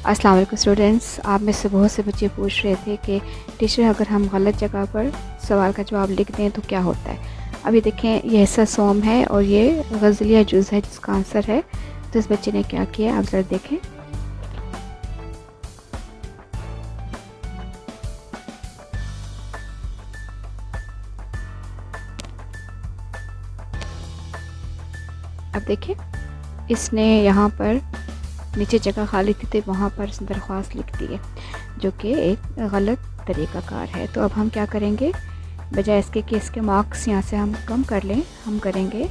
अस्सलाम वालेकुम स्टूडेंट्स। आप में से बहुत से बच्चे पूछ रहे थे कि टीचर अगर हम गलत जगह पर सवाल का जवाब लिख दें तो क्या होता है। अभी देखें, ये हिस्सा सोम है और ये गज़लिया जुज़ है जिसका आंसर है। तो इस बच्चे ने क्या किया, आप ज़रा देखें। अब देखें, इसने यहाँ पर नीचे जगह खाली थी तो वहाँ पर दरख्वास्त लिख दी है, जो कि एक गलत तरीक़ाकार है। तो अब हम क्या करेंगे, बजाय इसके कि इसके मार्क्स यहाँ से हम कम कर लें, हम करेंगे